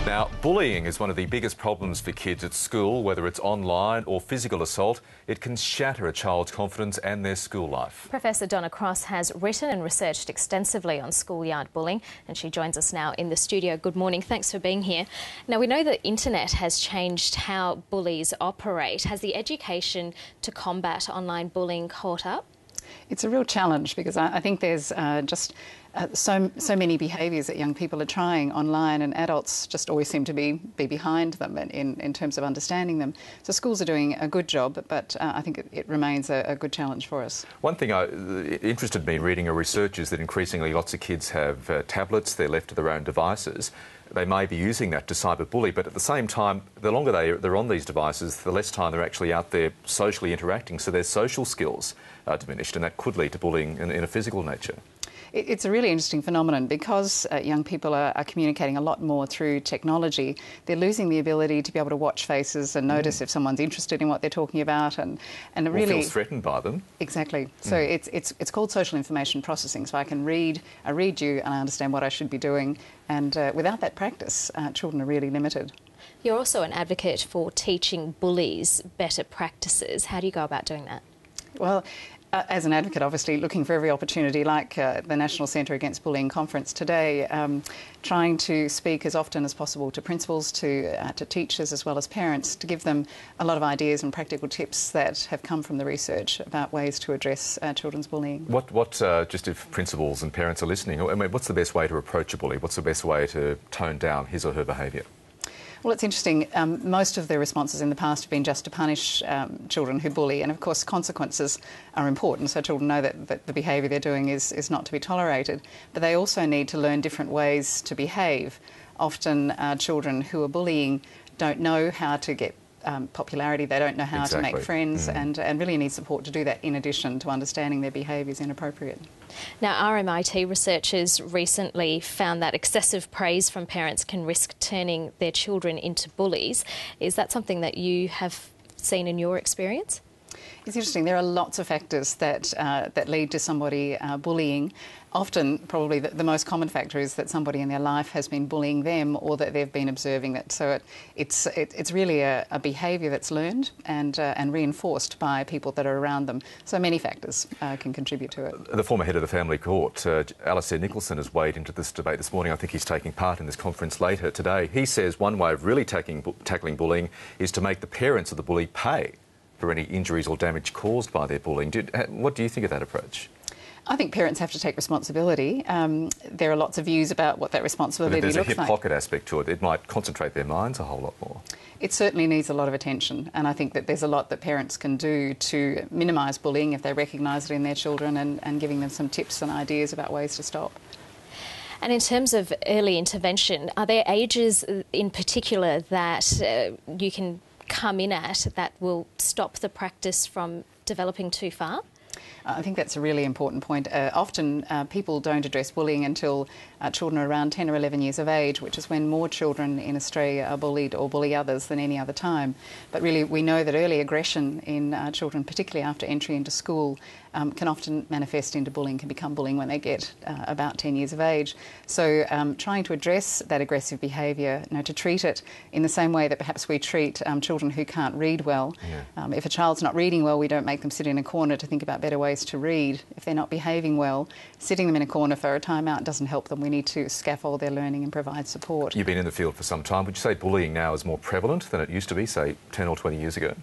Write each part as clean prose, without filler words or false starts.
Now, bullying is one of the biggest problems for kids at school, whether it's online or physical assault. It can shatter a child's confidence and their school life. Professor Donna Cross has written and researched extensively on schoolyard bullying, and she joins us now in the studio. Good morning. Thanks for being here. Now, we know the internet has changed how bullies operate. Has the education to combat online bullying caught up? It's a real challenge because I think there's so many behaviours that young people are trying online, and adults just always seem to be behind them in terms of understanding them. So schools are doing a good job, but I think it remains a good challenge for us. One thing interested me reading a research is that increasingly lots of kids have tablets, they're left to their own devices. They may be using that to cyberbully, but at the same time, the longer they're on these devices, the less time they're actually out there socially interacting, so their social skills are diminished, and that could lead to bullying in a physical nature. It's a really interesting phenomenon because young people are communicating a lot more through technology. They're losing the ability to be able to watch faces and notice if someone's interested in what they're talking about, and really feels threatened by them. Exactly. So it's called social information processing. So I read you and I understand what I should be doing, and without that practice, children are really limited. You're also an advocate for teaching bullies better practices. How do you go about doing that? Well, as an advocate, obviously looking for every opportunity, like the National Centre Against Bullying conference today, trying to speak as often as possible to principals, to teachers as well as parents, to give them a lot of ideas and practical tips that have come from the research about ways to address children's bullying. Just if principals and parents are listening, I mean, what's the best way to approach a bully? What's the best way to tone down his or her behaviour? Well, it's interesting. Most of the responses in the past have been just to punish children who bully, and of course consequences are important, so children know that the behaviour they're doing is not to be tolerated. But they also need to learn different ways to behave. Often children who are bullying don't know how to get popularity, they don't know how to make friends, and really need support to do that, in addition to understanding their behaviour is inappropriate. Now, RMIT researchers recently found that excessive praise from parents can risk turning their children into bullies. Is that something that you have seen in your experience? It's interesting. There are lots of factors that lead to somebody bullying. Often, probably the most common factor is that somebody in their life has been bullying them, or that they've been observing it. So it's really a behaviour that's learned and reinforced by people that are around them. So many factors can contribute to it. The former head of the family court, Alistair Nicholson, has weighed into this debate this morning. I think he's taking part in this conference later today. He says one way of really tackling bullying is to make the parents of the bully pay for any injuries or damage caused by their bullying. What do you think of that approach? I think parents have to take responsibility. There are lots of views about what that responsibility looks like. There's a hip pocket aspect to it. It might concentrate their minds a whole lot more. It certainly needs a lot of attention, and I think that there's a lot that parents can do to minimise bullying if they recognise it in their children, and giving them some tips and ideas about ways to stop. And in terms of early intervention, are there ages in particular that you can come in at that will stop the practice from developing too far? I think that's a really important point. Often people don't address bullying until children are around 10 or 11 years of age, which is when more children in Australia are bullied or bully others than any other time. But really, we know that early aggression in children, particularly after entry into school, can often manifest into bullying, can become bullying when they get about 10 years of age. So trying to address that aggressive behaviour, to treat it in the same way that perhaps we treat children who can't read well. If a child's not reading well, we don't make them sit in a corner to think about better ways to read. If they're not behaving well, sitting them in a corner for a timeout doesn't help them. We need to scaffold their learning and provide support. You've been in the field for some time. Would you say bullying now is more prevalent than it used to be, say, 10 or 20 years ago?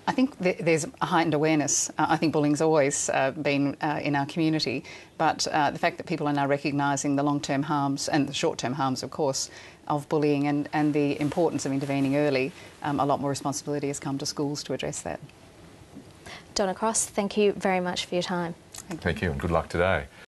I think there's a heightened awareness. I think bullying's always been in our community, but the fact that people are now recognising the long-term harms and the short-term harms, of course, of bullying, and the importance of intervening early, a lot more responsibility has come to schools to address that. Donna Cross, thank you very much for your time. Thank you, and good luck today.